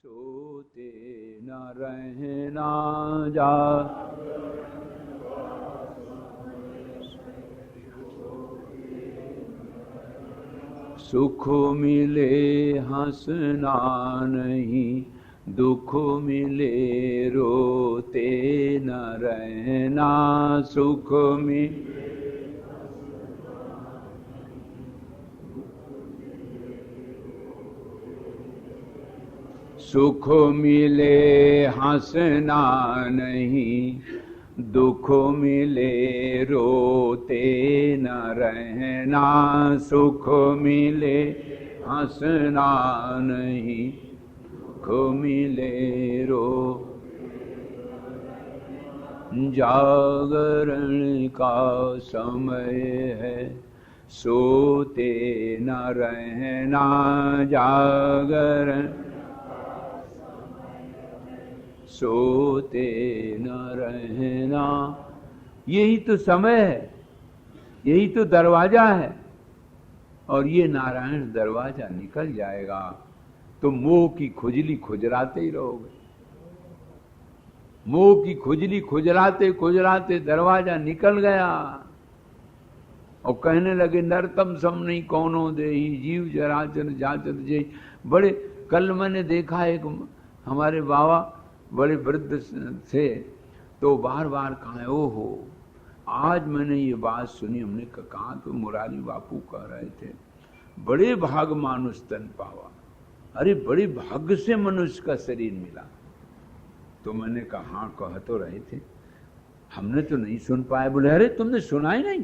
सोते न रहना जा, सुख मिले हंसना नहीं, दुख मिले रोते न रहना। सुख मिले सुख मिले हंसना नहीं, दुख मिले रोते न रहना। सुख मिले हंसना नहीं, दुख मिले रो। जागरण का समय है, सोते न रहना। जागरण सोते न रहना, यही तो समय है, यही तो दरवाजा है। और ये नारायण दरवाजा निकल जाएगा तो मोह की खुजली खुजराते ही रहोगे। मोह की खुजली खुजराते खुजराते दरवाजा निकल गया और कहने लगे नरतम सम नहीं कौनो देही, जीव जराचर जाचर जे। बड़े कल मैंने देखा एक हमारे बाबा बड़े वृद्ध थे तो बार बार कहा, ओहो आज मैंने ये बात सुनी। हमने कहा तो मुरारी बापू कह रहे थे, बड़े भाग मानुष तन पावा। अरे बड़े भाग्य से मनुष्य का शरीर मिला। तो मैंने कहा हाँ कह तो रहे थे, हमने तो नहीं सुन पाए। बोले अरे तुमने सुना ही नहीं?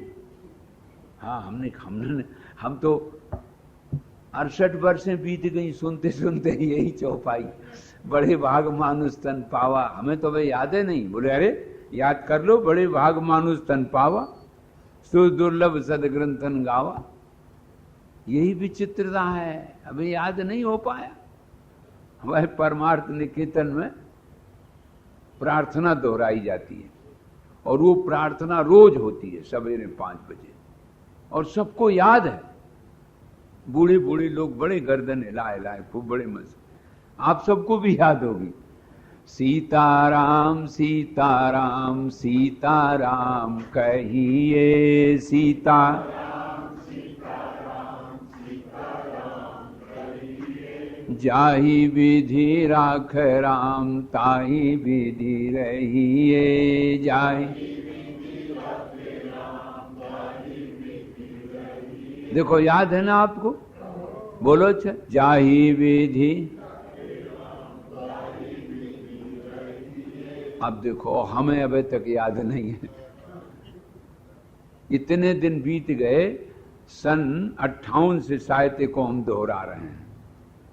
हाँ हम तो 68 वर्षें बीत गई सुनते सुनते यही चौपाई, बड़े भाग मानुष तन पावा। हमें तो भाई याद है नहीं। बोले अरे याद कर लो, बड़े भाग मानुष तन पावा, सुदुर्लभ सदग्रंथन गावा। यही विचित्रता है, अभी याद नहीं हो पाया। हमारे परमार्थ निकेतन में प्रार्थना दोहराई जाती है और वो प्रार्थना रोज होती है सवेरे 5 बजे और सबको याद है। बूढ़े बूढ़े लोग बड़े गर्दन हिलाए खूब बड़े मजे। आप सबको भी याद होगी, सीताराम सीताराम सीताराम कहिए, सीताराम सीताराम सीताराम कहिए। जाहि विधि राख राम ताहि विधि रहिए, जाहि विधि राख राम ताहि विधि रहिए। देखो याद है ना आपको? बोलो अच्छा, जाहि विधि। अब देखो हमें अभी तक याद नहीं है। इतने दिन बीत गए, सन 58 से साहित्य को हम दोहरा रहे हैं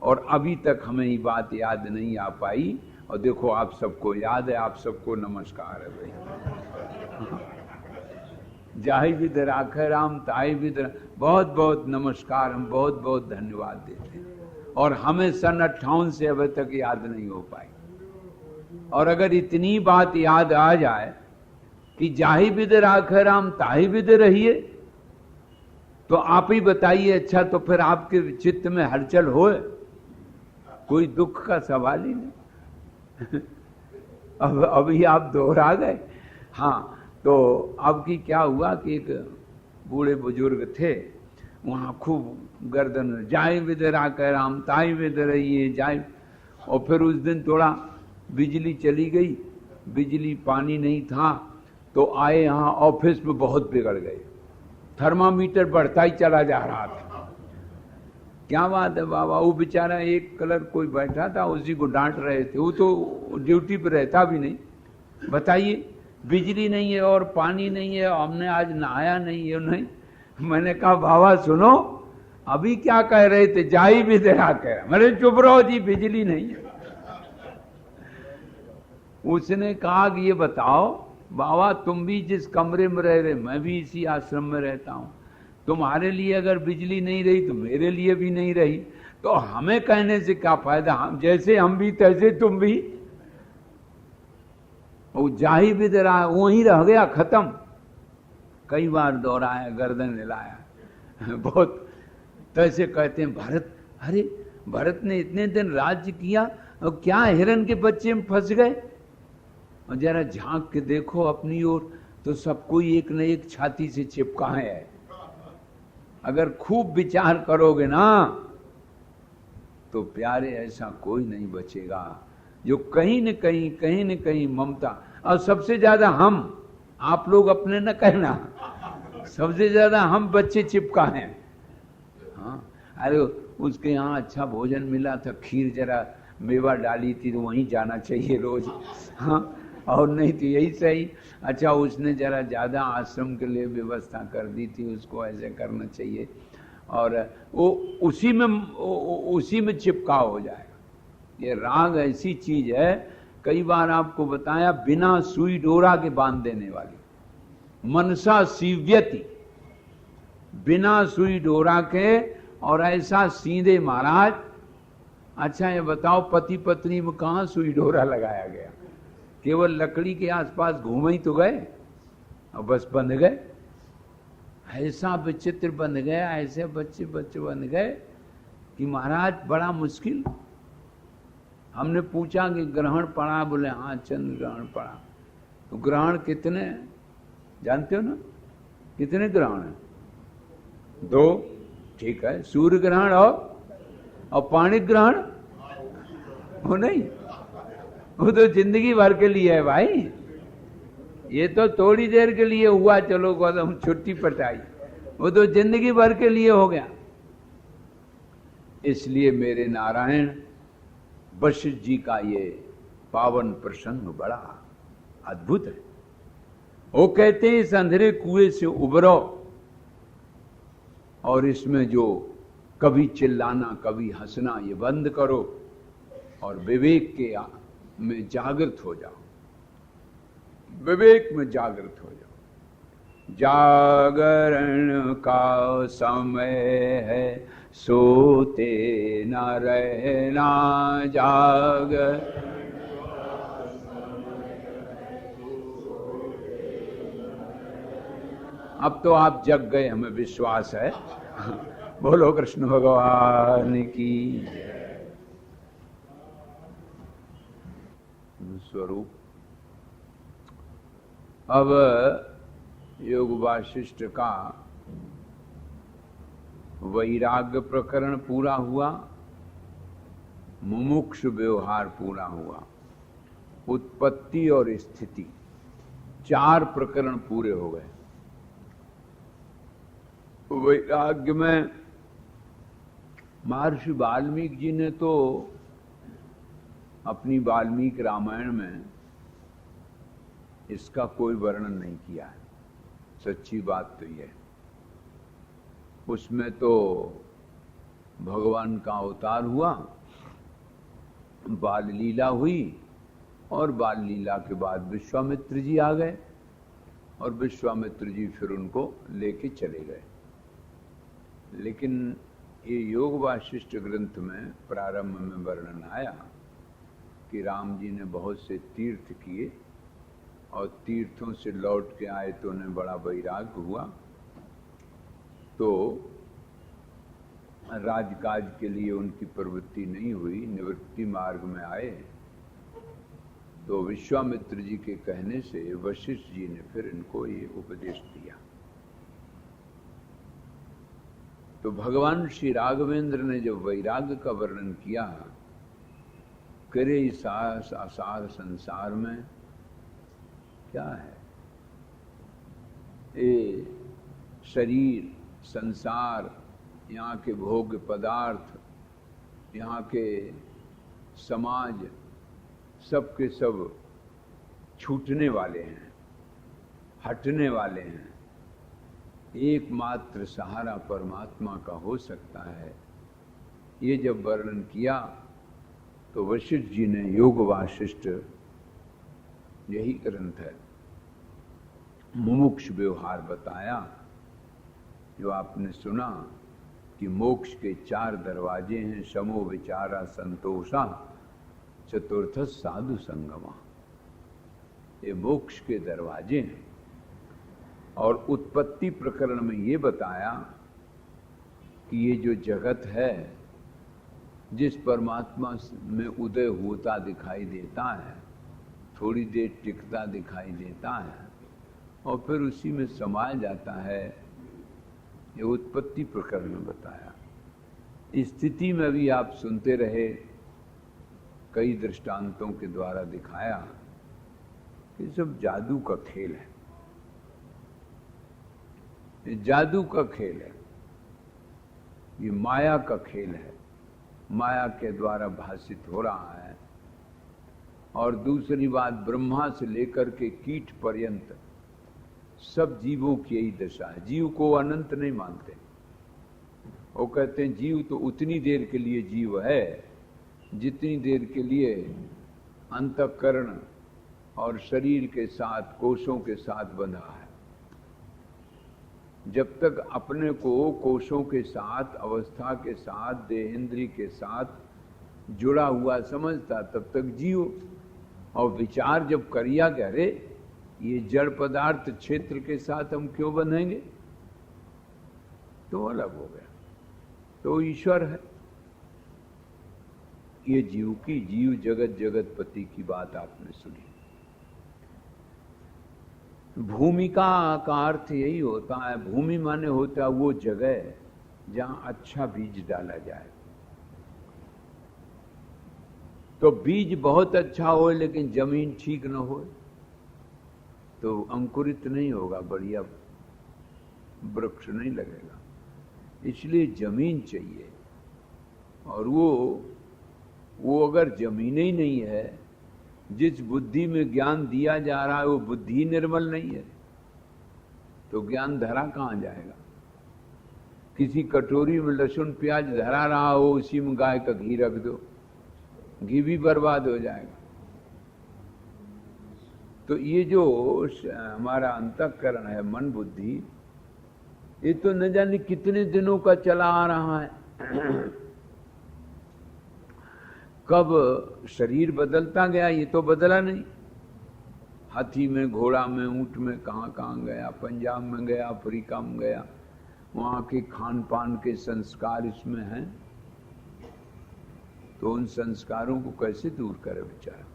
और अभी तक हमें ये बात याद नहीं आ पाई। और देखो आप सबको याद है, आप सबको नमस्कार है भाई। जाहि विध राखे राम ताहि विध, बहुत बहुत नमस्कार, हम बहुत बहुत धन्यवाद देते हैं। और हमें सन 58 से अभी तक याद नहीं हो पाई। और अगर इतनी बात याद आ जाए कि जाहि विध राखे राम ताहि विध रहिए, तो आप ही बताइए। अच्छा तो फिर आपके चित्त में हलचल होए, कोई दुख का सवाल ही नहीं। अब अभी आप दोहरा गए। हाँ तो अब की क्या हुआ कि एक बूढ़े बुजुर्ग थे, वहां खूब गर्दन, जाहि विध राखे राम ताहि विध रहिए, जाहि। और फिर उस दिन थोड़ा बिजली चली गई, बिजली पानी नहीं था तो आए यहाँ ऑफिस में बहुत बिगड़ गए। थर्मामीटर बढ़ता ही चला जा रहा था। क्या बात है बाबा, वो बेचारा एक कलर कोई बैठा था उसी को डांट रहे थे। वो तो ड्यूटी पे रहता भी नहीं। बताइए बिजली नहीं है और पानी नहीं है, हमने आज नहाया नहीं है। नहीं, मैंने कहा बाबा सुनो, अभी क्या कह रहे थे? जाहि विध राखे। मैंने चुप रहो जी, बिजली नहीं है। उसने कहा कि ये बताओ बाबा, तुम भी जिस कमरे में रह रहे, मैं भी इसी आश्रम में रहता हूं। तुम्हारे लिए अगर बिजली नहीं रही तो मेरे लिए भी नहीं रही, तो हमें कहने से क्या फायदा? हम जैसे हम भी तैसे तुम भी। वो जाहि विध रहा, वहीं रह गया, खत्म। कई बार दोहराया, गर्दन हिलाया बहुत। तो ऐसे कहते हैं भरत, अरे भरत ने इतने दिन राज्य किया और क्या हिरण के बच्चे में फंस गए? और जरा झांक के देखो अपनी ओर, तो सबको एक न एक छाती से चिपका है। अगर खूब विचार करोगे ना तो प्यारे ऐसा कोई नहीं बचेगा जो कहीं न कहीं ममता। और सबसे ज्यादा हम, आप लोग अपने न कहना, सबसे ज्यादा हम बच्चे चिपका हैं। हाँ, अरे उसके यहाँ अच्छा भोजन मिला था, खीर जरा मेवा डाली थी, तो वहीं जाना चाहिए रोज। हाँ, और नहीं तो यही सही। अच्छा, उसने जरा ज्यादा आश्रम के लिए व्यवस्था कर दी थी, उसको ऐसे करना चाहिए। और वो उसी में चिपका हो जाएगा। ये राग ऐसी चीज है, कई बार आपको बताया, बिना सुई डोरा के बांध देने वाली। मनसा सीव्यति, बिना सुई डोरा के, और ऐसा सीधे महाराज। अच्छा ये बताओ, पति पत्नी में कहां सुई डोरा लगाया गया? केवल लकड़ी के आसपास घूमे ही तो गए और बस बंध गए। ऐसा विचित्र बंध गया, ऐसे बच्चे बन गए कि महाराज बड़ा मुश्किल। हमने पूछा कि ग्रहण पड़ा? बोले हाँ, चंद्र ग्रहण पड़ा। तो ग्रहण कितने जानते हो ना? कितने ग्रहण है? 2, ठीक है। सूर्य ग्रहण और पाणी ग्रहण हो नहीं, वो तो जिंदगी भर के लिए है भाई। ये तो थोड़ी देर के लिए हुआ, चलो हम छुट्टी पटाई, वो तो जिंदगी भर के लिए हो गया। इसलिए मेरे नारायण, वशिष्ठ जी का ये पावन प्रसंग बड़ा अद्भुत है। वो कहते हैं इस अंधेरे कुएं से उबरो, और इसमें जो कभी चिल्लाना कभी हंसना ये बंद करो, और विवेक के में जागृत हो जाओ, विवेक में जागृत हो जाओ। जागरण का समय है, सोते न रहना। जागर अब तो आप जग गए, हमें विश्वास है। बोलो कृष्ण भगवान की स्वरूप। अब योग वासिष्ठ का वैराग्य प्रकरण पूरा हुआ, मुमुक्ष व्यवहार पूरा हुआ, उत्पत्ति और स्थिति, 4 प्रकरण पूरे हो गए। वैराग्य में महर्षि वाल्मीकि जी ने तो अपनी वाल्मीकि रामायण में इसका कोई वर्णन नहीं किया है। सच्ची बात तो यह, उसमें तो भगवान का अवतार हुआ, बाल लीला हुई, और बाल लीला के बाद विश्वामित्र जी आ गए, और विश्वामित्र जी फिर उनको लेके चले गए। लेकिन ये योग वासिष्ठ ग्रंथ में प्रारंभ में वर्णन आया कि राम जी ने बहुत से तीर्थ किए, और तीर्थों से लौट के आए तो उन्हें बड़ा वैराग्य हुआ। तो राजकाज के लिए उनकी प्रवृत्ति नहीं हुई, निवृत्ति मार्ग में आए। तो विश्वामित्र जी के कहने से वशिष्ठ जी ने फिर इनको ये उपदेश दिया। तो भगवान श्री राघवेंद्र ने जब वैराग्य का वर्णन किया, करे सास आसार संसार में क्या है, ये शरीर, संसार, यहाँ के भोग्य पदार्थ, यहाँ के समाज, सब के सब छूटने वाले हैं, हटने वाले हैं। एकमात्र सहारा परमात्मा का हो सकता है। ये जब वर्णन किया तो वशिष्ठ जी ने योग वासिष्ठ, यही ग्रंथ है, मुमुक्ष व्यवहार बताया। जो आपने सुना कि मोक्ष के 4 दरवाजे हैं, समो विचारा संतोषा, चतुर्थ साधु संगमा। ये मोक्ष के दरवाजे हैं। और उत्पत्ति प्रकरण में ये बताया कि ये जो जगत है जिस परमात्मा में उदय होता दिखाई देता है, थोड़ी देर टिकता दिखाई देता है और फिर उसी में समा जाता है, ये उत्पत्ति प्रकरण में बताया। स्थिति में भी आप सुनते रहे, कई दृष्टांतों के द्वारा दिखाया कि सब जादू का खेल है, ये जादू का खेल है, ये माया का खेल है, माया के द्वारा भाषित हो रहा है। और दूसरी बात, ब्रह्मा से लेकर के कीट पर्यंत सब जीवों की यही दशा है। जीव को अनंत नहीं मानते, वो कहते हैं जीव तो उतनी देर के लिए जीव है जितनी देर के लिए अंतःकरण और शरीर के साथ, कोशों के साथ बंधा है। जब तक अपने को कोशों के साथ, अवस्था के साथ, देहेंद्री के साथ जुड़ा हुआ समझता तब तक जीव। और विचार जब करिया कि अरे ये जड़ पदार्थ क्षेत्र के साथ हम क्यों बंधेंगे, तो अलग हो गया, तो ईश्वर है। ये जीव की, जीव जगत जगतपति की बात आपने सुनी। भूमिका का अर्थ यही होता है, भूमि माने होता है वो जगह जहां अच्छा बीज डाला जाए। तो बीज बहुत अच्छा हो लेकिन जमीन ठीक न हो तो अंकुरित नहीं होगा, बढ़िया वृक्ष नहीं लगेगा। इसलिए जमीन चाहिए। और वो अगर जमीन ही नहीं है, जिस बुद्धि में ज्ञान दिया जा रहा है वो बुद्धि निर्मल नहीं है, तो ज्ञान धरा कहां जाएगा। किसी कटोरी में लहसुन प्याज धरा रहा हो, उसी में गाय का घी रख दो, घी भी बर्बाद हो जाएगा। तो ये जो हमारा अंतःकरण है, मन बुद्धि, ये तो न जाने कितने दिनों का चला आ रहा है। कब शरीर बदलता गया ये तो बदला नहीं। हाथी में, घोड़ा में, ऊंट में, कहां कहां गया, पंजाब में गया, अफ्रीका में गया, वहां के खान पान के संस्कार इसमें हैं, तो उन संस्कारों को कैसे दूर करे बेचारा।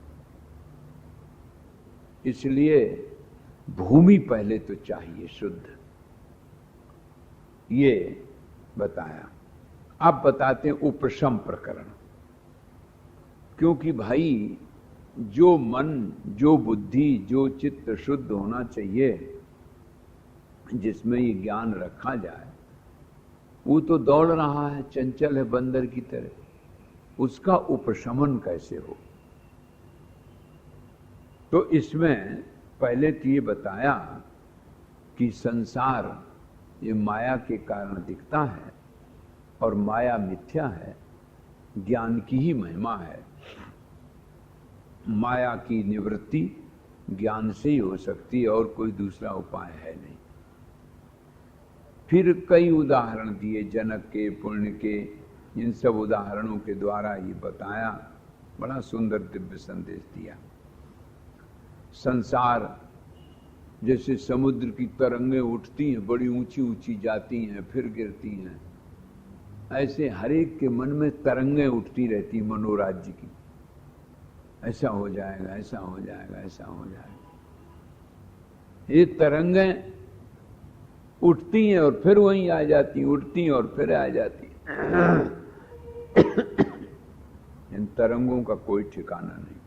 इसलिए भूमि पहले तो चाहिए शुद्ध, ये बताया। अब बताते हैं उपशम प्रकरण। क्योंकि भाई जो मन, जो बुद्धि, जो चित्त शुद्ध होना चाहिए, जिसमें ये ज्ञान रखा जाए, वो तो दौड़ रहा है, चंचल है बंदर की तरह। उसका उपशमन कैसे हो, तो इसमें पहले तो ये बताया कि संसार ये माया के कारण दिखता है और माया मिथ्या है, ज्ञान की ही महिमा है। माया की निवृत्ति ज्ञान से ही हो सकती है और कोई दूसरा उपाय है नहीं। फिर कई उदाहरण दिए जनक के, पुण्य के, इन सब उदाहरणों के द्वारा ये बताया, बड़ा सुंदर दिव्य संदेश दिया। संसार जैसे समुद्र की तरंगें उठती हैं, बड़ी ऊंची ऊंची जाती हैं, फिर गिरती हैं, ऐसे हरेक के मन में तरंगें उठती रहती, मनोराज्य की। ऐसा हो जाएगा, ऐसा हो जाएगा, ऐसा हो जाएगा। ये तरंगें उठती हैं और फिर वहीं आ जाती, उठती हैं और फिर आ जाती। इन तरंगों का कोई ठिकाना नहीं।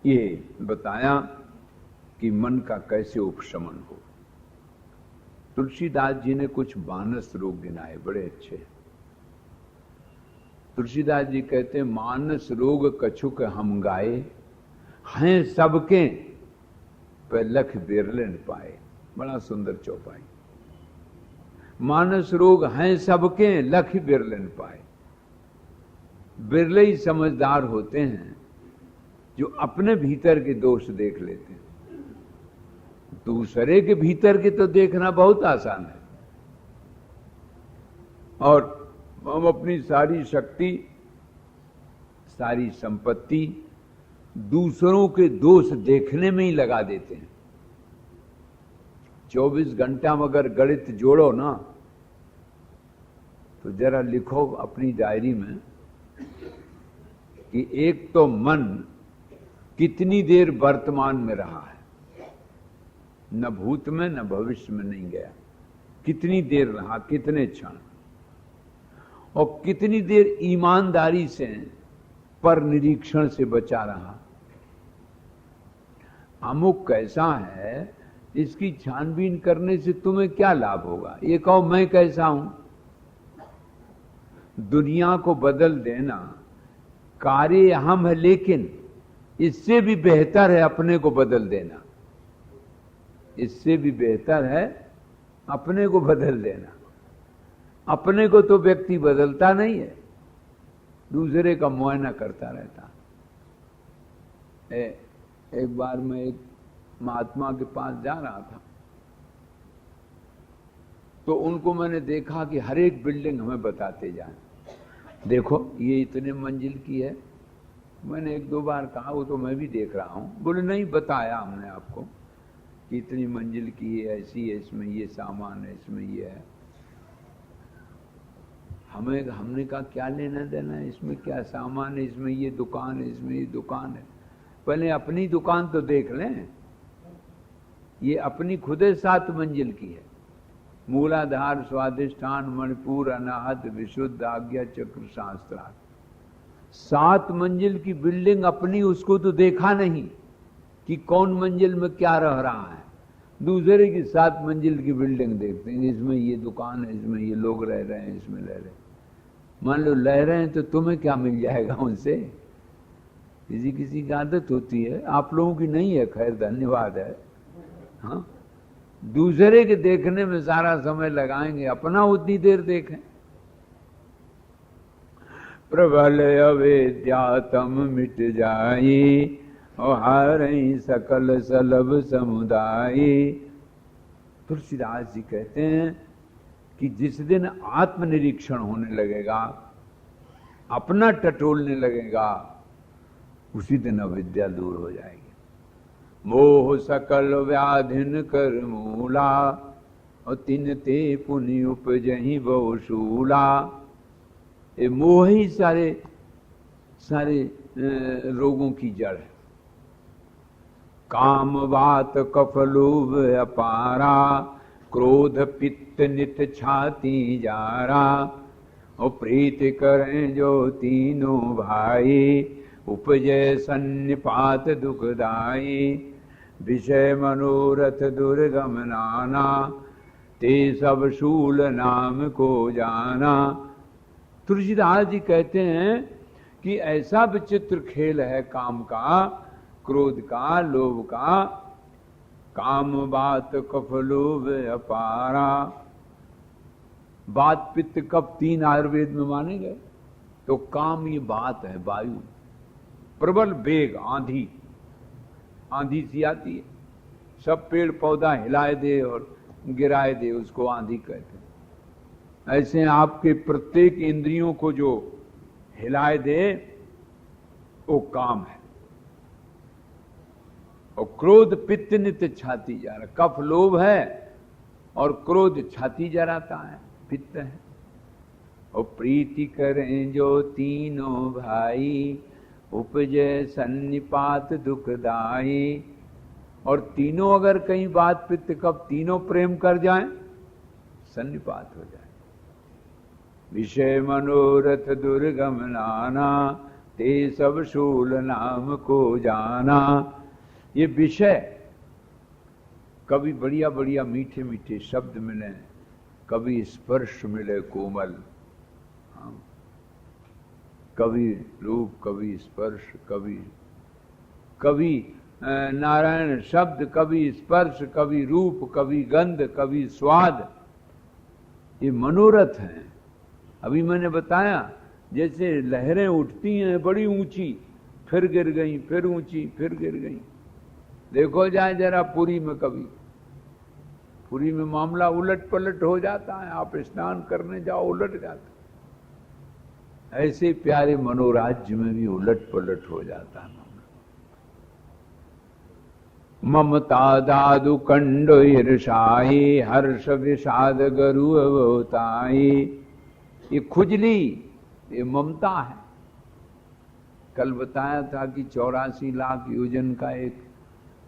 ये बताया कि मन का कैसे उपशमन हो। तुलसीदास जी ने कुछ मानस रोग गिनाए, बड़े अच्छे। तुलसीदास जी कहते हैं, मानस रोग कछुक हम गाए, हैं सबके पर लख बिरले न पाए। बड़ा सुंदर चौपाई। मानस रोग हैं सबके, लख बिरले न पाए। बिरले ही समझदार होते हैं जो अपने भीतर के दोष देख लेते हैं। दूसरे के भीतर के तो देखना बहुत आसान है, और हम अपनी सारी शक्ति, सारी संपत्ति दूसरों के दोष देखने में ही लगा देते हैं। 24 घंटा में अगर गणित जोड़ो ना, तो जरा लिखो अपनी डायरी में कि एक तो मन कितनी देर वर्तमान में रहा है, न भूत में न भविष्य में नहीं गया, कितनी देर रहा, कितने क्षण, और कितनी देर ईमानदारी से पर निरीक्षण से बचा रहा। अमुक कैसा है, इसकी छानबीन करने से तुम्हें क्या लाभ होगा? ये कहो मैं कैसा हूं। दुनिया को बदल देना कार्य अहम है, लेकिन इससे भी बेहतर है अपने को बदल देना। इससे भी बेहतर है अपने को बदल देना। अपने को तो व्यक्ति बदलता नहीं है, दूसरे का मुआयना करता रहता। एक बार मैं एक महात्मा के पास जा रहा था, तो उनको मैंने देखा कि हर एक बिल्डिंग हमें बताते जाएं, देखो ये इतने मंजिल की है। मैंने एक दो बार कहा वो तो मैं भी देख रहा हूं। बोले नहीं, बताया हमने आपको कि इतनी मंजिल की है, ऐसी है, इसमें ये सामान है, इसमें ये है। हमने कहा क्या लेना देना है, इसमें क्या सामान है, इसमें ये दुकान है, इसमें ये दुकान है। पहले अपनी दुकान तो देख लें। ये अपनी खुदे 7 मंजिल की है। मूलाधार, स्वादिष्ठान, मणिपुर, अनाहत, विशुद्ध, आज्ञा चक्र, शास्त्रार्थ। 7 मंजिल की बिल्डिंग अपनी, उसको तो देखा नहीं कि कौन मंजिल में क्या रह रहा है। दूसरे की 7 मंजिल की बिल्डिंग देखते हैं, इसमें ये दुकान है, इसमें ये लोग रह रहे हैं, इसमें रह रहे हैं। मान लो रह रहे हैं तो तुम्हें क्या मिल जाएगा उनसे? किसी किसी की आदत होती है, आप लोगों की नहीं है, खैर धन्यवाद है। हाँ, दूसरे के देखने में सारा समय लगाएंगे, अपना उतनी देर देखें। प्रबल अवेद्यातम मिट जाई और हारई सकल सलभ समुदाय। तुलसीदास जी कहते हैं कि जिस दिन आत्मनिरीक्षण होने लगेगा, अपना टटोलने लगेगा, उसी दिन अविद्या दूर हो जाएगी। मोह सकल व्याधिन कर मूला और तिन ते पुनि उपजहि बहुशूला। ये मोह ही सारे रोगों की जड़ है। काम वात कफ लोभ अपारा, क्रोध पित्त नित छाती जारा। और प्रीति करें जो तीनों भाई, उपजय सन्निपात दुखदाई। विषय मनोरथ दुर्गम नाना, ते सब शूल नाम को जाना। तुलसीदास जी कहते हैं कि ऐसा विचित्र खेल है काम का, क्रोध का, लोभ का। काम बात कफ लोभ अपारा। बात पित्त कफ 3 आयुर्वेद में माने गए। तो काम ये बात है, वायु। प्रबल वेग, आंधी, आंधी सी आती है, सब पेड़ पौधा हिलाए दे और गिराए दे, उसको आंधी कहते हैं। ऐसे आपके प्रत्येक इंद्रियों को जो हिलाए दे वो काम है। और क्रोध पित्त नित्य छाती जा रहा। कफ लोभ है और क्रोध छाती जराता है, पित्त है। और प्रीति करें जो तीनों भाई, उपजे सन्निपात दुखदाई। और तीनों अगर कहीं बात पित्त कफ तीनों प्रेम कर जाएं, सन्निपात हो जाए। विषय मनोरथ दुर्गम नाना, ते सब शूल नाम को जाना। ये विषय कभी बढ़िया बढ़िया मीठे मीठे शब्द मिले, कभी स्पर्श मिले कोमल, कभी रूप, कभी स्पर्श, कभी नारायण शब्द, कभी स्पर्श, कभी रूप, कभी गंध, कभी स्वाद। ये मनोरथ हैं। अभी मैंने बताया जैसे लहरें उठती हैं बड़ी ऊंची, फिर गिर गई, फिर ऊंची, फिर गिर गई। देखो जाए जरा पुरी में, कभी पुरी में मामला उलट पलट हो जाता है। आप स्नान करने जाओ, उलट जाता। ऐसे प्यारे मनोराज्य में भी उलट पलट हो जाता है। ममता दादु कंडो ईर्षाई, हर्ष विषाद गरु अवताई। ये खुजली, ये ममता है। कल बताया था कि 84 लाख योजन का एक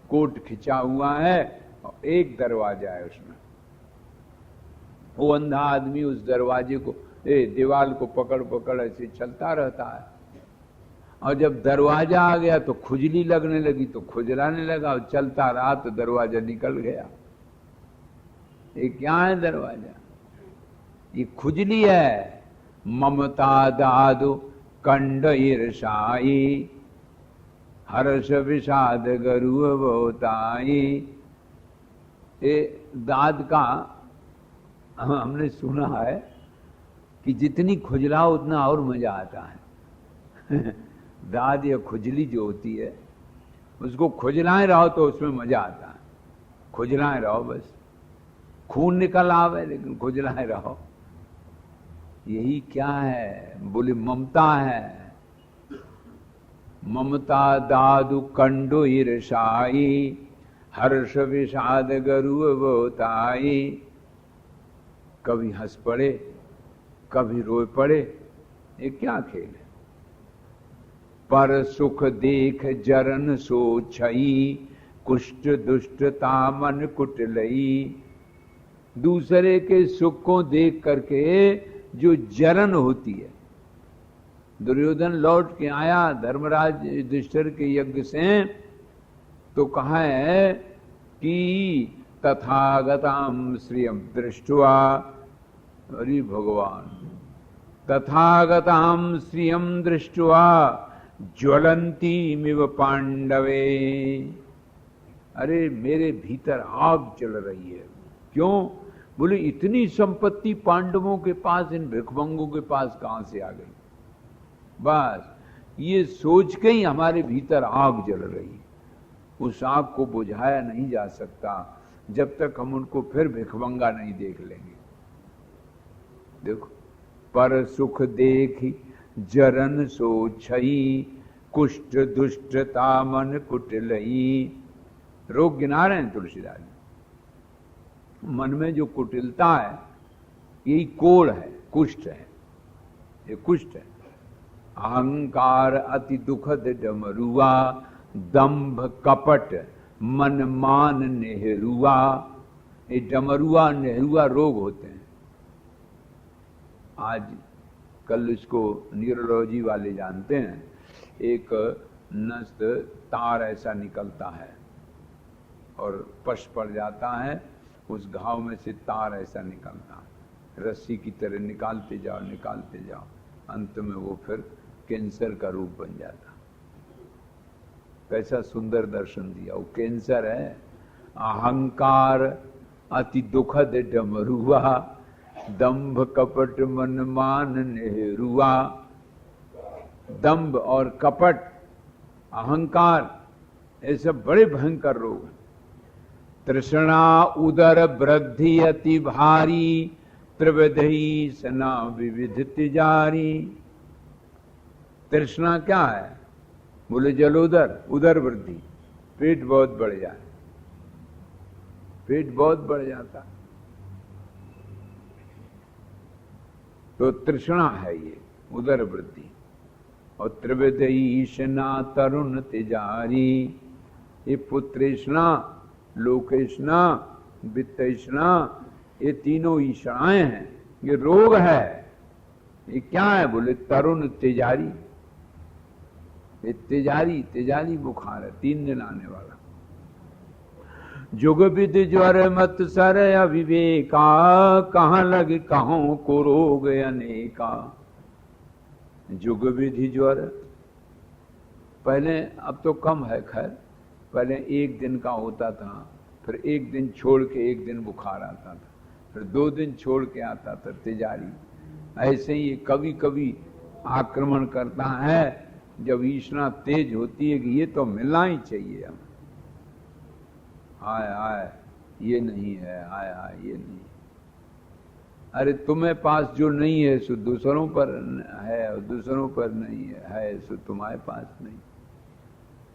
कोट खिंचा हुआ है और एक दरवाजा है उसमें। वो अंधा आदमी उस दरवाजे को, दीवार को पकड़ पकड़ ऐसे चलता रहता है, और जब दरवाजा आ गया तो खुजली लगने लगी, तो खुजलाने लगा, और चलता रहा तो दरवाजा निकल गया। ये क्या है दरवाजा? ये खुजली है। ममता दादु कंड ईर्षाई, हर्ष विषाद गरु बोताई। ये दाद का हमने सुना है कि जितनी खुजलाओ उतना और मजा आता है। दाद या खुजली जो होती है, उसको खुजलाए रहो तो उसमें मजा आता है। खुजलाए रहो, बस खून निकल आवे लेकिन खुजलाए रहो। यही क्या है? बोले ममता है। ममता दादु कंडो ईर्षाई, हर्ष विषाद गरु बोताई। कभी हंस पड़े, कभी रोए पड़े, ये क्या खेल है? पर सुख देख जरन सो छई, कुष्ठ दुष्टता मन कुटलई। दूसरे के सुख को देख करके जो जरन होती है। दुर्योधन लौट के आया धर्मराज युधिष्ठिर के यज्ञ से, तो कहा है कि तथागताम श्रियम दृष्टवा, अरे भगवान, तथागताम श्रियम दृष्टवा ज्वलंती मिव पांडवे। अरे मेरे भीतर आग चल रही है। क्यों? बोले इतनी संपत्ति पांडवों के पास, इन भिखमंगों के पास कहां से आ गई? बस ये सोच के ही हमारे भीतर आग जल रही है। उस आग को बुझाया नहीं जा सकता जब तक हम उनको फिर भिखमंगा नहीं देख लेंगे। देखो, पर सुख देख जरन सो छई, कुष्ठ दुष्टता मन कुटिलई। रोग गिना रहे हैं तुलसीदास जी। मन में जो कुटिलता है यही कोढ़ है, कुष्ठ है, ये कुष्ठ है। अहंकार अति दुखद डमरुआ, दंभ कपट मन मान नेहरूआ। ये डमरुआ नेहरूआ रोग होते हैं। आज कल इसको न्यूरोलॉजी वाले जानते हैं। एक नस तार ऐसा निकलता है और पश पड़ जाता है, उस घाव में से तार ऐसा निकलता है, रस्सी की तरह निकालते जाओ, अंत में वो फिर कैंसर का रूप बन जाता। कैसा सुंदर दर्शन दिया। वो कैंसर है। अहंकार अति दुखद डमरुआ, दंभ कपट मन मान नेहरूआ। दंभ और कपट, अहंकार, ये सब बड़े भयंकर रोग हैं। तृष्णा उदर वृद्धि अति भारी, त्रिविधि सना विविध तिजारी। तृष्णा क्या है? बोले जलोदर, उदर वृद्धि, पेट बहुत बढ़ जाए, पेट बहुत बढ़ जाता, तो तृष्णा है ये उदर वृद्धि। और त्रिविधि ईशना तरुण तिजारी, ये पुत्रेष्णा, लोकेष्णा, वित्तेष्णा, ये तीनों ईषणाएं हैं। ये रोग है। ये क्या है? बोले तरुण तिजारी। ये तिजारी बुखार है, 3 दिन आने वाला। जुग विधि ज्वर मत सर अविवेका, कहां लग कहों को रोग अनेका। जुग विधि ज्वर पहले, अब तो कम है खैर, पहले 1 दिन का होता था, फिर 1 दिन छोड़ के 1 दिन बुखार आता था, फिर 2 दिन छोड़ के आता था तिजारी। ऐसे ही कभी कभी आक्रमण करता है जब ईष्णा तेज होती है कि ये तो मिलना ही चाहिए हमें। हाय ये नहीं है, हाय ये नहीं। अरे तुम्हें पास जो नहीं है सो दूसरों पर है, और दूसरों पर नहीं है सो तुम्हारे पास नहीं।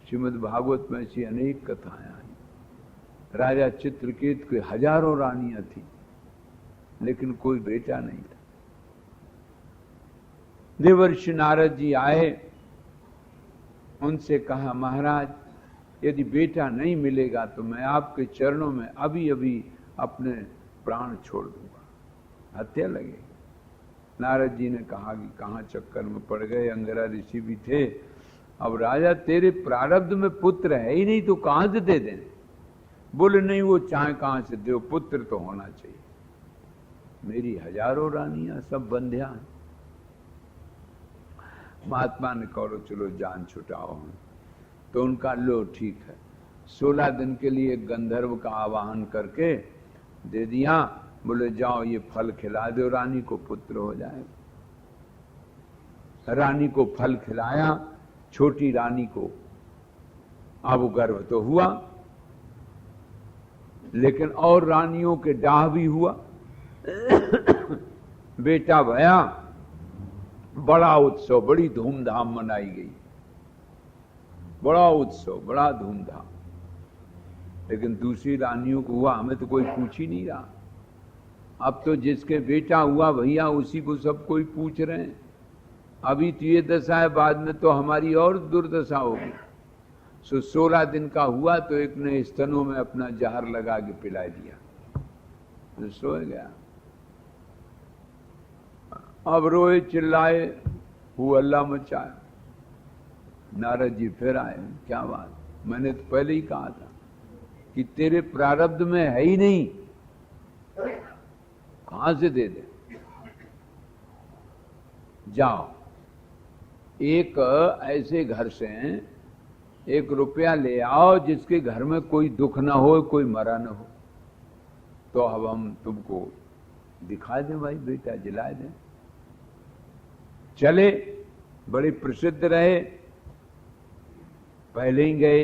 श्रीमद् भागवत में ऐसी अनेक कथाएं आई। राजा चित्रकेतु की हजारों रानियां थी, लेकिन कोई बेटा नहीं था। देवर्षि नारद जी आए, उनसे कहा महाराज यदि बेटा नहीं मिलेगा तो मैं आपके चरणों में अभी अभी अपने प्राण छोड़ दूंगा, हत्या लगेगी। नारद जी ने कहा कि कहाँ चक्कर में पड़ गए, अंगिरा ऋषि भी थे। अब राजा तेरे प्रारब्ध में पुत्र है ही नहीं तो कहां से दे दें? बोले नहीं, वो चाहे कहां से दो, पुत्र तो होना चाहिए। मेरी हजारों रानियां सब बंध्या हैं। महात्मा ने कहो चलो जान छुटाओ। तो उनका लो ठीक है, 16 दिन के लिए गंधर्व का आवाहन करके दे दिया। बोले जाओ ये फल खिला दो, रानी को पुत्र हो जाएगा। रानी को फल खिलाया, छोटी रानी को अब गर्भ तो हुआ, लेकिन और रानियों के डाह भी हुआ। बेटा भया, बड़ा उत्सव, बड़ी धूमधाम मनाई गई, बड़ा उत्सव, बड़ा धूमधाम। लेकिन दूसरी रानियों को हुआ, हमें तो कोई पूछ ही नहीं रहा। अब तो जिसके बेटा हुआ भैया उसी को सब कोई पूछ रहे हैं। अभी तो ये दशा है, बाद में तो हमारी और दुर्दशा होगी। 16 दिन का हुआ तो एक ने स्तनों में अपना जहर लगा के पिला दिया, तो सो गया। अब रोए चिल्लाए, हल्ला मचाया। नारद जी फिर आए, क्या बात, मैंने तो पहले ही कहा था कि तेरे प्रारब्ध में है ही नहीं, कहां से दे दे? जाओ एक ऐसे घर से 1 रुपया ले आओ जिसके घर में कोई दुख ना हो, कोई मरा ना हो, तो अब हम तुमको दिखा दें भाई, बेटा जिला दें। चले, बड़े प्रसिद्ध रहे। पहले ही गए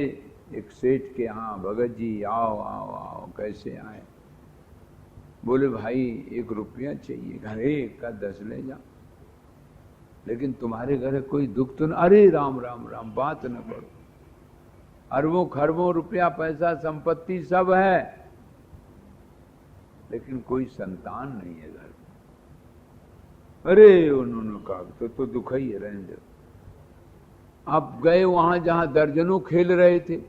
एक सेठ के यहाँ, भगत जी आओ आओ आओ, कैसे आए? बोले भाई 1 रुपया चाहिए, घर 1 का 10 ले जाओ, लेकिन तुम्हारे घर कोई दुख तो न? अरे राम राम राम, बात न करो, अरबों खरबों रुपया पैसा संपत्ति सब है, लेकिन कोई संतान नहीं है घर में। अरे उन्होंने कहा तो दुख ही है, रहने दो। अब गए वहां जहां दर्जनों खेल रहे थे।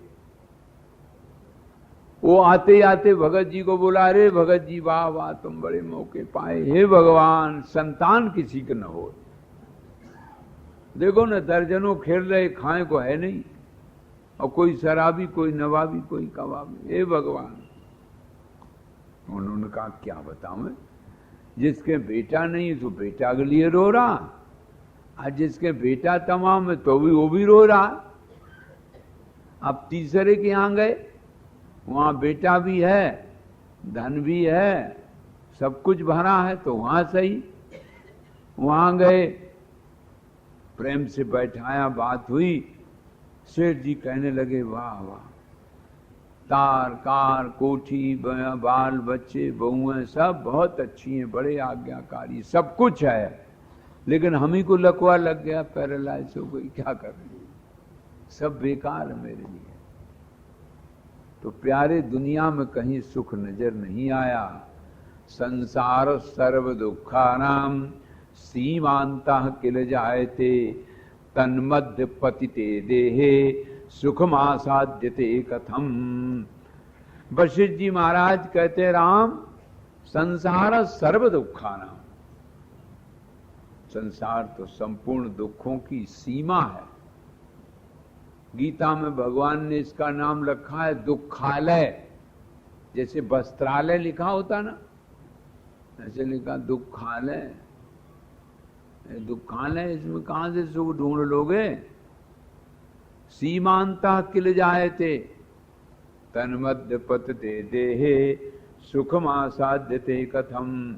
वो आते आते भगत जी को बोला, अरे भगत जी वाह वाह, तुम बड़े मौके पाए, हे भगवान संतान किसी के न हो। देखो न दर्जनों खेल रहे, खाए को है नहीं, और कोई शराबी, कोई नवाबी, कोई कबाबी, हे भगवान। उन्होंने कहा क्या बताऊं मैं, जिसके बेटा नहीं तो बेटा के लिए रो रहा, और जिसके बेटा तमाम है तो भी वो भी रो रहा। अब तीसरे के यहां गए, वहां बेटा भी है, धन भी है, सब कुछ भरा है, तो वहां सही। वहां गए, प्रेम से बैठाया, बात हुई। सेठ जी कहने लगे वाह वाह, तार कार कोठी, बाल बच्चे बहुएं सब बहुत अच्छी हैं, बड़े आज्ञाकारी, सब कुछ है, लेकिन हम ही को लकवा लग गया, पैरालाइज हो गई, क्या कर रहे, सब बेकार है मेरे लिए। तो प्यारे दुनिया में कहीं सुख नजर नहीं आया। संसार सर्व दुखानाम सीमांतः किल जायते, तन्मध्य पतिते देहे सुखमासाद्यते कथम। वशिष्ठ जी महाराज कहते, राम संसार सर्व दुखानाम, संसार तो संपूर्ण दुखों की सीमा है। गीता में भगवान ने इसका नाम रखा है दुखालय। जैसे वस्त्रालय लिखा होता ना, ऐसे लिखा दुखालय। दुखालय, इसमें कहां से सुख ढूंढ लोगे? सीमांतः किल जायते, तन्मध्य पतते देहे सुखमासाद्यते कथम।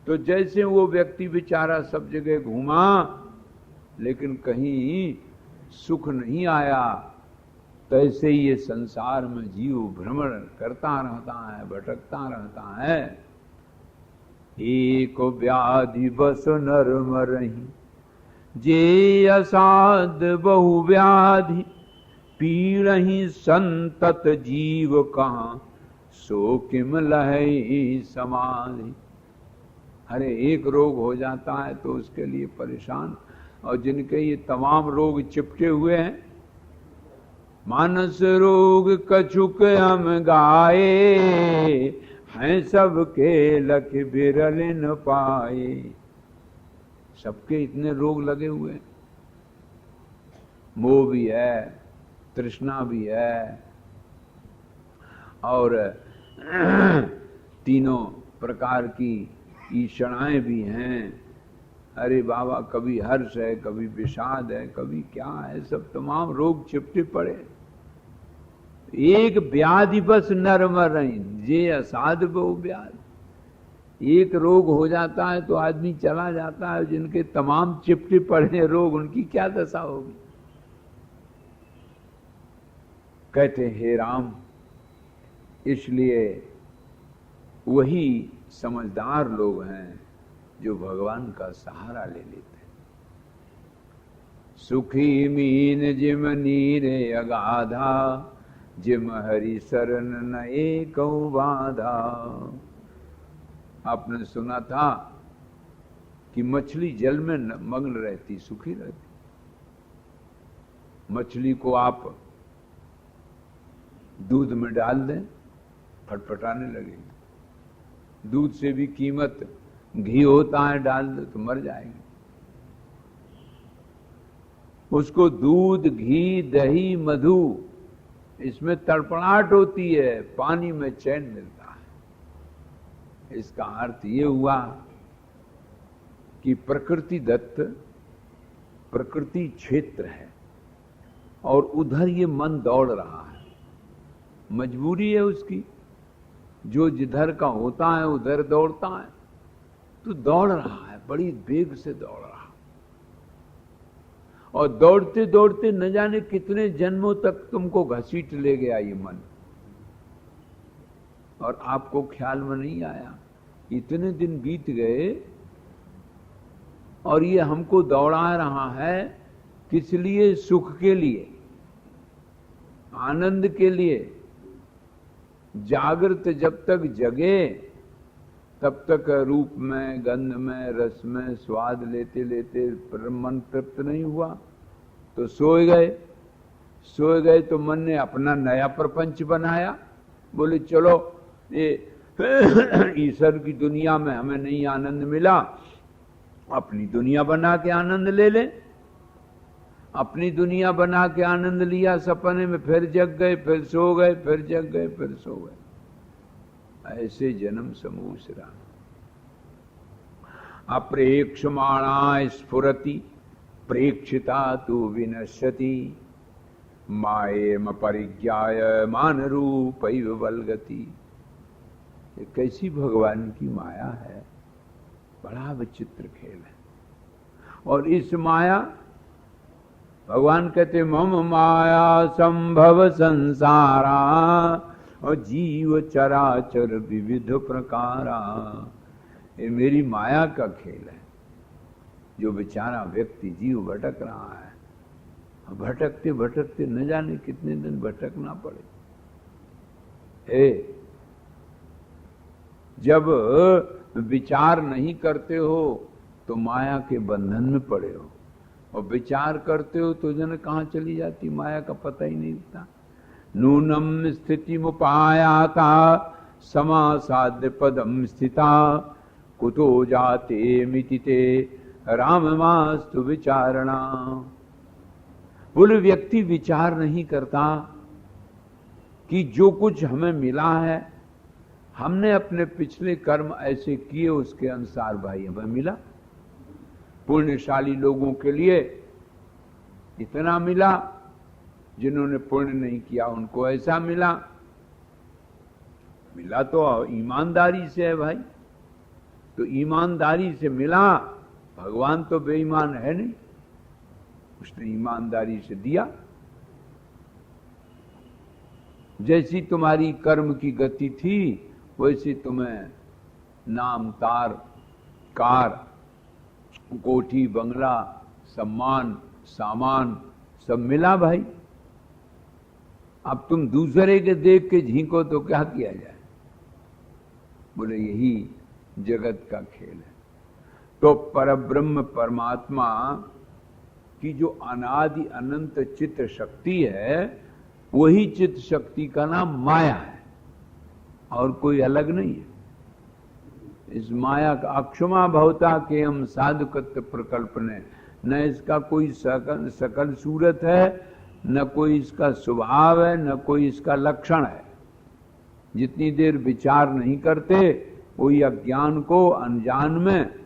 तो जैसे वो व्यक्ति बेचारा सब जगह घूमा, लेकिन कहीं सुख नहीं आया, तैसे ही ये संसार में जीव भ्रमण करता रहता है, भटकता रहता है। एक व्याधि बस नर मरहि, जे असाध बहु व्याधि, पीड़हि संतत जीव कहाँ, सो किम लहै समाधि। अरे एक रोग हो जाता है तो उसके लिए परेशान, और जिनके ये तमाम रोग चिपटे हुए हैं, मानस रोग कछुक हम गाए, हैं सबके लख बिरल न पाए। सबके इतने रोग लगे हुए हैं, मोह भी है, तृष्णा भी है, और तीनों प्रकार की ईषणाएं भी हैं। अरे बाबा, कभी हर्ष है, कभी विषाद है, कभी क्या है, सब तमाम रोग चिपटे पड़े। एक व्याधि बस नर मर रही, जे असाध बहु व्याध। एक रोग हो जाता है तो आदमी चला जाता है, जिनके तमाम चिपटे पड़े रोग, उनकी क्या दशा होगी। कहते हे राम, इसलिए वही समझदार लोग हैं जो भगवान का सहारा ले लेते हैं। सुखी मीन जिम नीरे अगाधा, जिम हरि शरण न एको बाधा। आपने सुना था कि मछली जल में मग्न रहती, सुखी रहती। मछली को आप दूध में डाल दें, फटफटाने लगेगी। दूध से भी कीमत घी होता है, डाल दे तो मर जाएगी। उसको दूध, घी, दही, मधु, इसमें तड़पड़ाहट होती है, पानी में चैन मिलता है। इसका अर्थ ये हुआ कि प्रकृति दत्त प्रकृति क्षेत्र है, और उधर ये मन दौड़ रहा है। मजबूरी है उसकी, जो जिधर का होता है उधर दौड़ता है, तो दौड़ रहा है, बड़ी वेग से दौड़ रहा, और दौड़ते दौड़ते न जाने कितने जन्मों तक तुमको घसीट ले गया ये मन, और आपको ख्याल में नहीं आया। इतने दिन बीत गए और ये हमको दौड़ा रहा है, किस लिए? सुख के लिए, आनंद के लिए। जागृत जब तक जगे तब तक रूप में, गंध में, रस में स्वाद लेते लेते मन तृप्त नहीं हुआ, तो सोए गए तो मन ने अपना नया प्रपंच बनाया। बोले चलो ये ईश्वर की दुनिया में हमें नहीं आनंद मिला, अपनी दुनिया बना के आनंद ले ले। अपनी दुनिया बना के आनंद लिया सपने में, फिर जग गए, फिर सो गए, फिर जग गए, फिर सो गए। ऐसे जन्म समूह रहा। अप्रेक्षमाणा स्फुरति, प्रेक्षिता तु विनश्यति, मायेम परिज्ञाय मान रूपैव वल्गति। ये कैसी भगवान की माया है, बड़ा विचित्र खेल है। और इस माया, भगवान कहते मम माया संभव संसारा, और जीव चराचर विविध प्रकारा। ये मेरी माया का खेल है। जो बेचारा व्यक्ति जीव भटक रहा है, भटकते भटकते न जाने कितने दिन भटकना पड़े। जब विचार नहीं करते हो तो माया के बंधन में पड़े हो, और विचार करते हो तो जन कहाँ चली जाती माया का पता ही नहीं लगता। नूनम स्थिति मुपायाता समासाद्य पदम स्थिता, कुतो जाते मितिते राममास्तु विचारणा। बोले व्यक्ति विचार नहीं करता कि जो कुछ हमें मिला है, हमने अपने पिछले कर्म ऐसे किए, उसके अनुसार भाई हमें मिला। पुण्यशाली लोगों के लिए इतना मिला, जिन्होंने पुण्य नहीं किया उनको ऐसा मिला। मिला तो ईमानदारी से है भाई, तो ईमानदारी से मिला। भगवान तो बेईमान है नहीं, उसने ईमानदारी से दिया। जैसी तुम्हारी कर्म की गति थी, वैसी तुम्हें नाम, तार, कार, कोठी, बंगला, सम्मान, सामान सब मिला भाई। अब तुम दूसरे के देख के झींको तो क्या किया जाए। बोले यही जगत का खेल है। तो परब्रह्म परमात्मा की जो अनादि अनंत चित्त शक्ति है, वही चित्त शक्ति का नाम माया है और कोई अलग नहीं है। इस माया का अक्षमा भवता के हम साधुकत्व प्रकल्पने, न इसका कोई सकल सूरत है, न कोई इसका स्वभाव है, न कोई इसका लक्षण है। जितनी देर विचार नहीं करते वही अज्ञान को अनजान में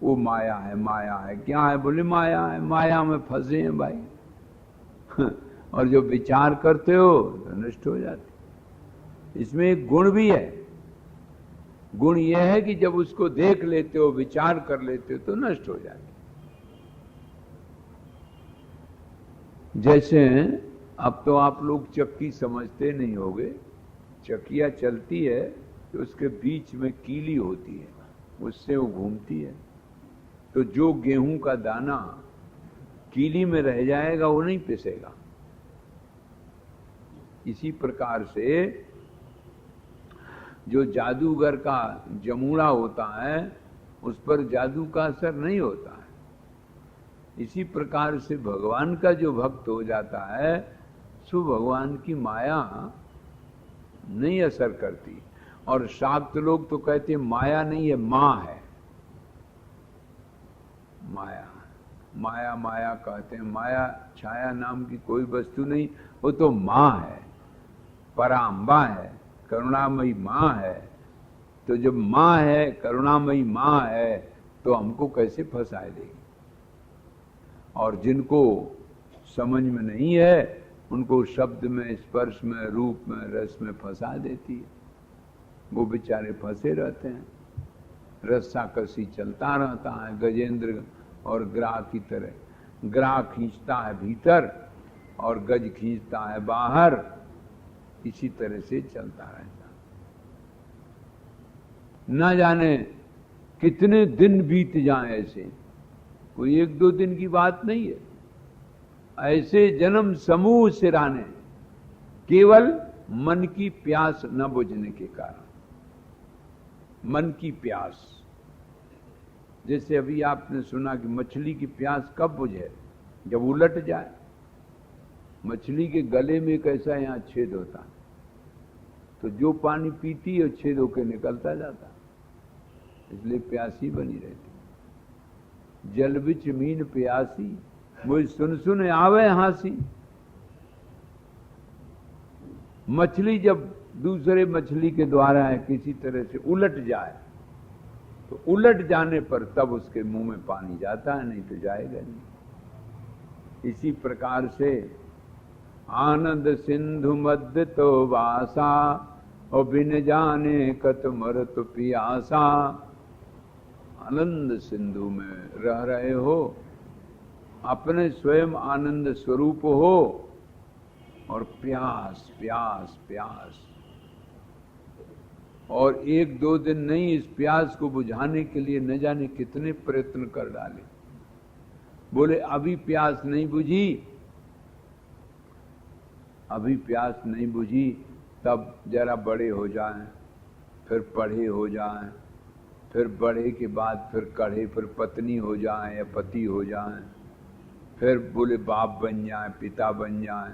वो माया है, माया है। क्या है? बोले माया है, माया में फंसे हैं भाई। और जो विचार करते हो तो नष्ट हो जाते। इसमें एक गुण भी है। गुण यह है कि जब उसको देख लेते हो, विचार कर लेते हो तो नष्ट हो जाते। जैसे अब तो आप लोग चक्की समझते नहीं होगे। चक्कियां चलती है तो उसके बीच में कीली होती है, उससे वो घूमती है। तो जो गेहूं का दाना कीली में रह जाएगा वो नहीं पिसेगा। इसी प्रकार से जो जादूगर का जमूड़ा होता है उस पर जादू का असर नहीं होता है। इसी प्रकार से भगवान का जो भक्त हो जाता है सो भगवान की माया नहीं असर करती। और शाक्त लोग तो कहते हैं माया नहीं है, माँ है। माया माया माया कहते हैं। माया छाया नाम की कोई वस्तु नहीं, वो तो माँ है, पराम्बा है, करुणामयी माँ है। तो जब माँ है, करुणामयी माँ है, तो हमको कैसे फंसाए देगी? और जिनको समझ में नहीं है उनको शब्द में, स्पर्श में, रूप में, रस में फंसा देती है। वो बेचारे फंसे रहते हैं। रस्सा कसी चलता रहता है गजेंद्र और ग्राह की तरह। ग्राह खींचता है भीतर और गज खींचता है बाहर। इसी तरह से चलता रहता। ना जाने कितने दिन बीत जाएं ऐसे, कोई एक दो दिन की बात नहीं है। ऐसे जन्म समूह सिराने, केवल मन की प्यास न बुझने के कारण। मन की प्यास, जैसे अभी आपने सुना कि मछली की प्यास कब बुझे? जब उलट जाए। मछली के गले में कैसा यहां छेद होता, तो जो पानी पीती है छेद होकर निकलता जाता, इसलिए प्यासी बनी रहती। जल बिच मीन प्यासी, मुझ सुन सुन आवे हासी। मछली जब दूसरे मछली के द्वारा किसी तरह से उलट जाए, तो उलट जाने पर तब उसके मुंह में पानी जाता है, नहीं तो जाएगा नहीं। इसी प्रकार से आनंद सिंधु मध्य तो वासा, और बिन जाने कत मरत पियासा। आनंद सिंधु में रह रहे हो, अपने स्वयं आनंद स्वरूप हो, और प्यास प्यास प्यास। और एक दो दिन नहीं, इस प्यास को बुझाने के लिए न जाने कितने प्रयत्न कर डाले। बोले अभी प्यास नहीं बुझी, अभी प्यास नहीं बुझी, तब जरा बड़े हो जाएं, फिर पढ़े हो जाएं, फिर बड़े के बाद फिर कढ़े, फिर पत्नी हो जाएं या पति हो जाएं, फिर बोले बाप बन जाएं, पिता बन जाएं।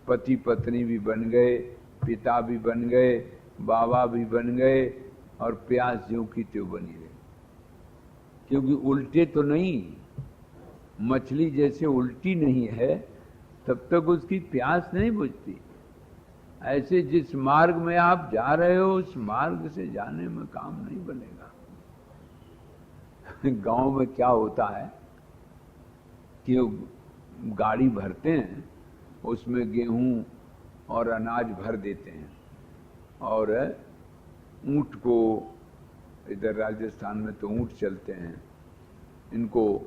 पति पत्नी भी बन गए, पिता भी बन गए, बाबा भी बन गए, और प्यास ज्यों की त्यों बनी रही। क्योंकि उल्टे तो नहीं, मछली जैसे उल्टी नहीं है तब तक उसकी प्यास नहीं बुझती। ऐसे जिस मार्ग में आप जा रहे हो उस मार्ग से जाने में काम नहीं बनेगा। गांव में क्या होता है कि गाड़ी भरते हैं, उसमें गेहूं और अनाज भर देते हैं, और ऊंट को, इधर राजस्थान में तो ऊंट चलते हैं, इनको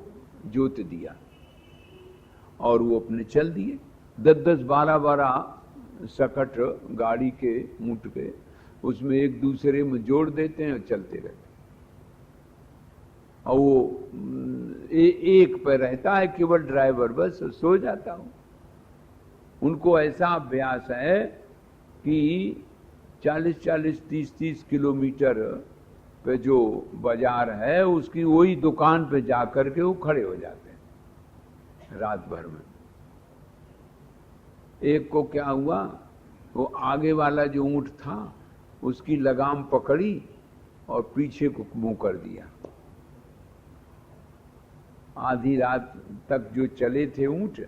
जोत दिया और वो अपने चल दिए। 10-10, 12-12 सकट गाड़ी के ऊंट के, उसमें एक दूसरे में जोड़ देते हैं और चलते रहते हैं। और वो एक पे रहता है केवल ड्राइवर, बस सो जाता हूं। उनको ऐसा अभ्यास है कि 40-40, 30-30 किलोमीटर पे जो बाजार है उसकी वही दुकान पे जाकर के वो खड़े हो जाते हैं रात भर में। एक को क्या हुआ, वो आगे वाला जो ऊंट था उसकी लगाम पकड़ी और पीछे को मुंह कर दिया। आधी रात तक जो चले थे ऊंट,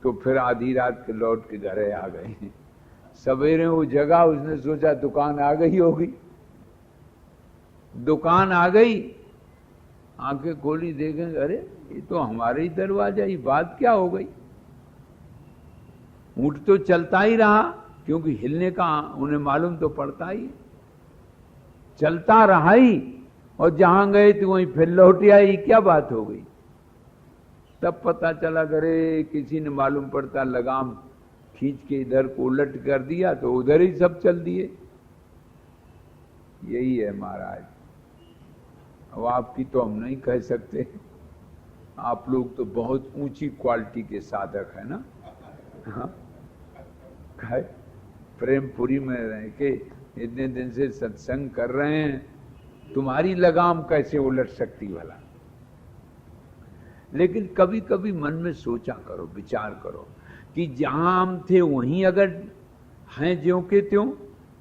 तो फिर आधी रात के लौट के घरे आ गए। सवेरे वो जगह, उसने सोचा दुकान आ गई होगी। दुकान आ गई, आंखें खोली, देखें अरे ये तो हमारे ही दरवाजा, ये बात क्या हो गई। ऊंट तो चलता ही रहा, क्योंकि हिलने का उन्हें मालूम तो पड़ता ही, चलता रहा ही, और जहां गए तो वहीं फिर लौट आई। क्या बात हो गई। तब पता चला करे किसी ने मालूम पड़ता लगाम खींच के इधर को उलट कर दिया, तो उधर ही सब चल दिए। यही है महाराज। अब आपकी तो हम नहीं कह सकते, आप लोग तो बहुत ऊंची क्वालिटी के साधक है ना। हाँ, प्रेमपुरी में रह के इतने दिन से सत्संग कर रहे हैं, तुम्हारी लगाम कैसे उलट सकती भला। लेकिन कभी कभी मन में सोचा करो, विचार करो कि जहां हम थे वहीं अगर हैं ज्यों के त्यों,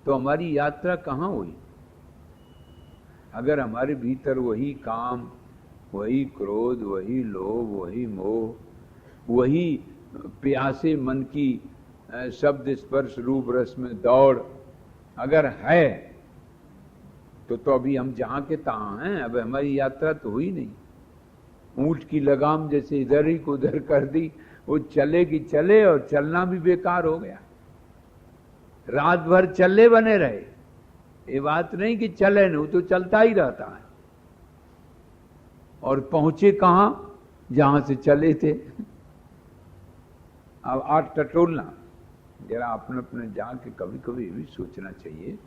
तो हमारी यात्रा कहां हुई। अगर हमारे भीतर वही काम, वही क्रोध, वही लोभ, वही मोह, वही प्यासे मन की शब्द स्पर्श रूप रस में दौड़ अगर है, तो अभी हम जहां के तहां हैं। अब हमारी यात्रा तो हुई नहीं। ऊंट की लगाम जैसे इधर ही को उधर कर दी, वो चले कि चले, और चलना भी बेकार हो गया। रात भर चले बने रहे, ये बात नहीं कि चले नहीं, वो तो चलता ही रहता है। और पहुंचे कहां, जहां से चले थे। अब आज टटोलना जरा अपने अपने जाके कभी कभी ये भी सोचना चाहिए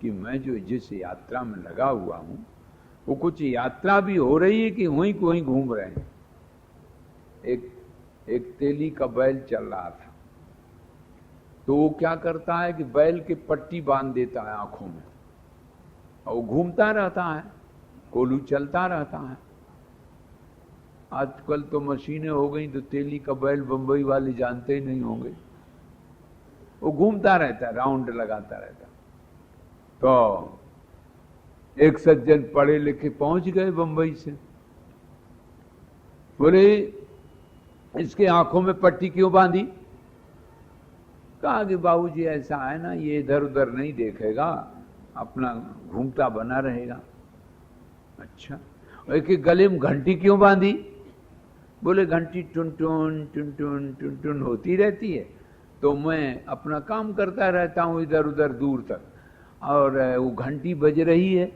कि मैं जो जिस यात्रा में लगा हुआ हूं, वो कुछ यात्रा भी हो रही है कि वहीं को वहीं घूम रहे हैं। एक तेली का बैल चल रहा था, तो वो क्या करता है कि बैल की पट्टी बांध देता है आंखों में, और वो घूमता रहता है, कोलू चलता रहता है। आजकल तो मशीनें हो गई, तो तेली का बैल बंबई वाले जानते ही नहीं होंगे। वो घूमता रहता है, राउंड लगाता रहता। तो एक सज्जन पढ़े लिखे पहुंच गए बंबई से, बोले इसके आंखों में पट्टी क्यों बांधी। कहा कि बाबूजी ऐसा है ना, ये इधर उधर नहीं देखेगा, अपना घूमता बना रहेगा। अच्छा, एक गले में घंटी क्यों बांधी। बोले घंटी टुन टुन टुन टुन टुन टुन होती रहती है, तो मैं अपना काम करता रहता हूं इधर उधर दूर तक, और वो घंटी बज रही है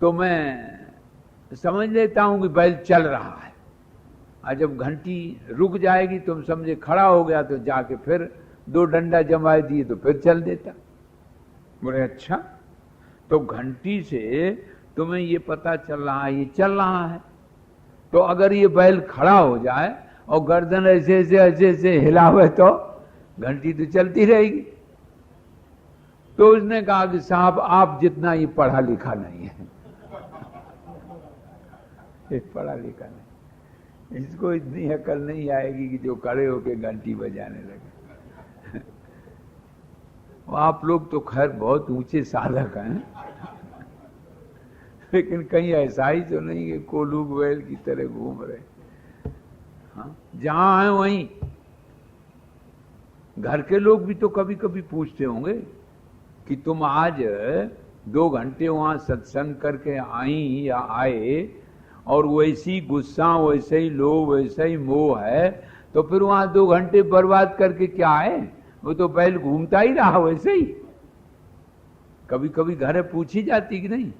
तो मैं समझ लेता हूं कि बैल चल रहा है। और जब घंटी रुक जाएगी, तुम समझे खड़ा हो गया, तो जाके फिर दो डंडा जमा दिए तो फिर चल देता। बोले अच्छा, तो घंटी से तुम्हें ये पता चल रहा है ये चल रहा है, तो अगर ये बैल खड़ा हो जाए और गर्दन ऐसे ऐसे ऐसे ऐसे हिलावे तो घंटी तो चलती रहेगी। तो उसने कहा कि साहब आप जितना ये पढ़ा लिखा नहीं है। ये पढ़ा लिखा नहीं, इसको इतनी अकल नहीं आएगी कि जो खड़े होके घंटी बजाने लगे। आप लोग तो खैर बहुत ऊंचे साधक हैं, लेकिन कहीं ऐसा ही तो नहीं कि कोलू बैल की तरह घूम रहे। हाँ, जहां है वहीं। घर के लोग भी तो कभी कभी पूछते होंगे कि तुम आज 2 घंटे वहां सत्संग करके आई या आए, और वैसी गुस्सा, वैसे ही लोभ, वैसे ही मोह है, तो फिर वहां 2 घंटे बर्बाद करके क्या है। वो तो बैल घूमता ही रहा वैसे ही। कभी कभी घर पूछी जाती कि नहीं।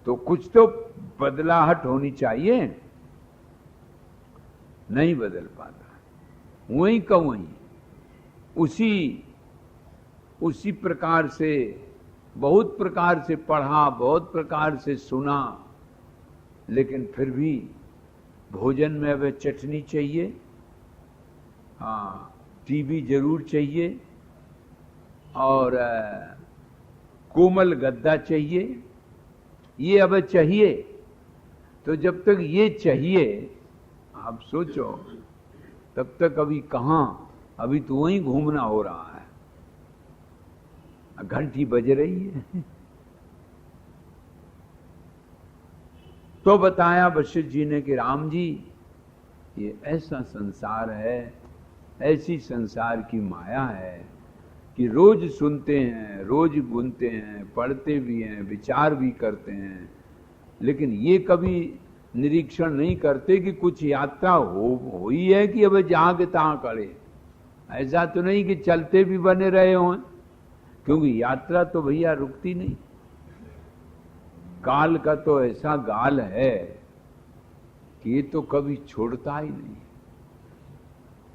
तो कुछ तो बदलाहट होनी चाहिए, नहीं बदल पाता, वहीं का वहीं उसी प्रकार से, बहुत प्रकार से पढ़ा, बहुत प्रकार से सुना, लेकिन फिर भी भोजन में अब चटनी चाहिए, हाँ टीवी जरूर चाहिए, और कोमल गद्दा चाहिए, ये अब चाहिए। तो जब तक ये चाहिए, आप सोचो, तब तक अभी कहां, अभी तो वहीं घूमना हो रहा है। घंटी बज रही है। तो बताया वशिष्ठ जी ने कि राम जी, ये ऐसा संसार है, ऐसी संसार की माया है कि रोज सुनते हैं, रोज गुनते हैं, पढ़ते भी हैं, विचार भी करते हैं, लेकिन ये कभी निरीक्षण नहीं करते कि कुछ यात्रा हुई है कि अब जहां के तहां करे। ऐसा तो नहीं कि चलते भी बने रहे हों, क्योंकि यात्रा तो भैया रुकती नहीं। काल का तो ऐसा गाल है कि ये तो कभी छोड़ता ही नहीं,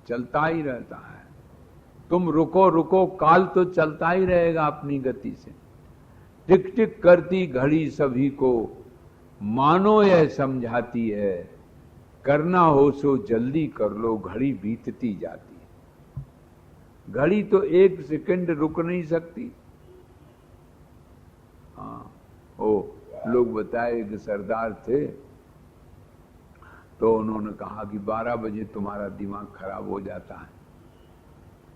चलता ही रहता है। तुम रुको रुको, काल तो चलता ही रहेगा अपनी गति से। टिक टिक करती घड़ी सभी को, मानो यह समझाती है, करना हो सो जल्दी कर लो, घड़ी बीतती जाती है। घड़ी तो एक सेकंड रुक नहीं सकती। हाँ, ओ लोग बताए कि सरदार थे, तो उन्होंने कहा कि 12 बजे तुम्हारा दिमाग खराब हो जाता है।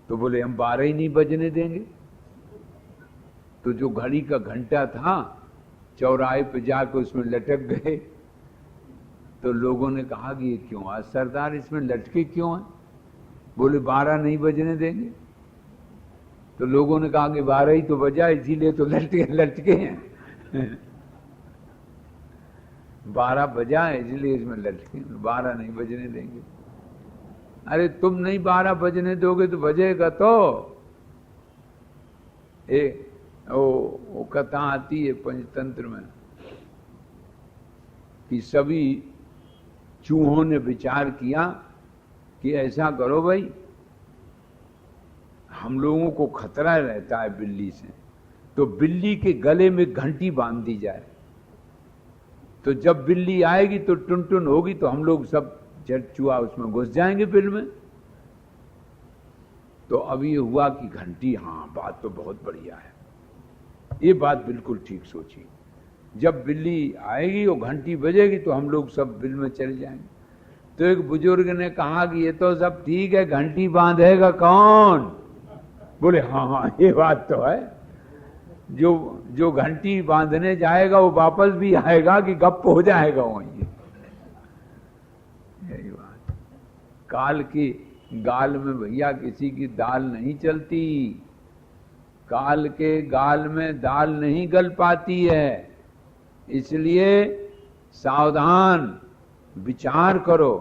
तो बोले हम 12 ही नहीं बजने देंगे। तो जो घड़ी का घंटा था, चौराहे पे जाकर उसमें लटक गए। तो लोगों ने कहा कि ये क्यों आज सरदार इसमें लटके क्यों हैं? बोले 12 नहीं बजने देंगे। तो लोगों ने कहा कि 12 ही तो बजा, इसीलिए तो लटके हैं। 12 बजा है इसलिए इसमें लटके, 12 नहीं बजने देंगे। अरे तुम नहीं 12 बजने दोगे तो बजेगा तो। वो कथा आती है पंचतंत्र में कि सभी चूहों ने विचार किया कि ऐसा करो भाई, हम लोगों को खतरा रहता है बिल्ली से, तो बिल्ली के गले में घंटी बांध दी जाए। तो जब बिल्ली आएगी तो टुन टुन होगी, तो हम लोग सब चूहा उसमें घुस जाएंगे बिल में। तो अब ये हुआ कि घंटी, हाँ बात तो बहुत बढ़िया है, ये बात बिल्कुल ठीक सोची। जब बिल्ली आएगी वो घंटी बजेगी तो हम लोग सब बिल में चले जाएंगे। तो एक बुजुर्ग ने कहा कि ये तो सब ठीक है, घंटी बांधेगा कौन? बोले हाँ हाँ ये बात तो है, जो घंटी बांधने जाएगा वो वापस भी आएगा कि गप हो जाएगा वहीं। यही बात, काल की गाल में भैया किसी की दाल नहीं चलती, काल के गाल में दाल नहीं गल पाती है। इसलिए सावधान, विचार करो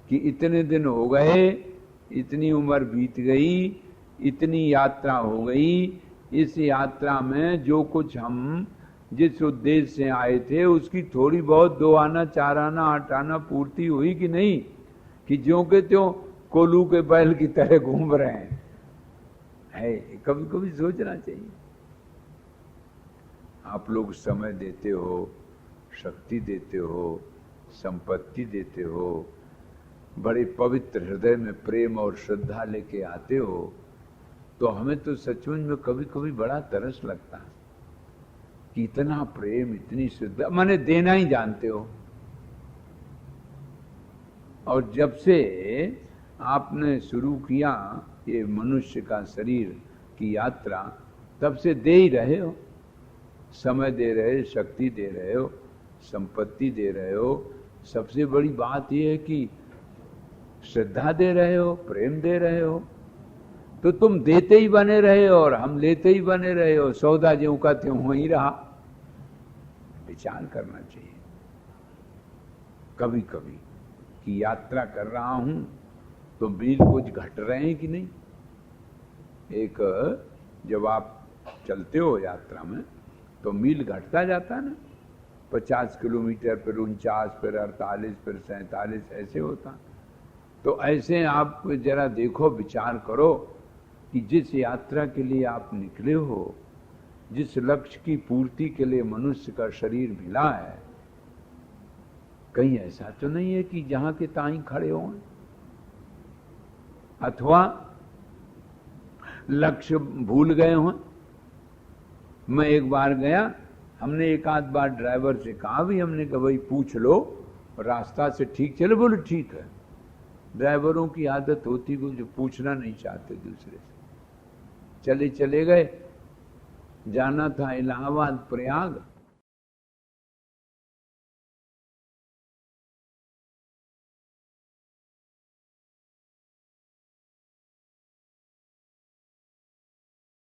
कि इतने दिन हो गए, इतनी उम्र बीत गई, इतनी यात्रा हो गई, इस यात्रा में जो कुछ हम जिस उद्देश्य से आए थे उसकी थोड़ी बहुत 2 आना 4 आना 8 आना पूर्ति हुई कि नहीं, कि ज्यों के त्यों कोल्हू के बैल की तरह घूम रहे हैं। है, कभी कभी सोचना चाहिए। आप लोग समय देते हो, शक्ति देते हो, संपत्ति देते हो, बड़े पवित्र हृदय में प्रेम और श्रद्धा लेके आते हो, तो हमें तो सचमुच में कभी कभी बड़ा तरस लगता है कि इतना प्रेम, इतनी श्रद्धा, माने देना ही जानते हो। और जब से आपने शुरू किया ये मनुष्य का शरीर की यात्रा, तब से दे ही रहे हो, समय दे रहे, शक्ति दे रहे हो, संपत्ति दे रहे हो। सबसे बड़ी बात यह है कि श्रद्धा दे रहे हो, प्रेम दे रहे हो। तो तुम देते ही बने रहे हो और हम लेते ही बने रहे हो, सौदा ज्यों का त्यों हो ही रहा। विचार करना चाहिए कभी कभी कि यात्रा कर रहा हूं तो मील कुछ घट रहे हैं कि नहीं। एक जब आप चलते हो यात्रा में तो मील घटता जाता है ना, 50 किलोमीटर, फिर 49, फिर 48, फिर 47, ऐसे होता। तो ऐसे आप जरा देखो, विचार करो कि जिस यात्रा के लिए आप निकले हो, जिस लक्ष्य की पूर्ति के लिए मनुष्य का शरीर मिला है, कहीं ऐसा तो नहीं है कि जहां के ताई खड़े हों, अथवा लक्ष्य भूल गए हों। मैं एक बार गया, हमने एक आध बार ड्राइवर से कहा भी, हमने कहा भाई पूछ लो रास्ता से ठीक चले, बोले ठीक है। ड्राइवरों की आदत होती को जो पूछना नहीं चाहते दूसरे से। चले गए, जाना था इलाहाबाद प्रयाग,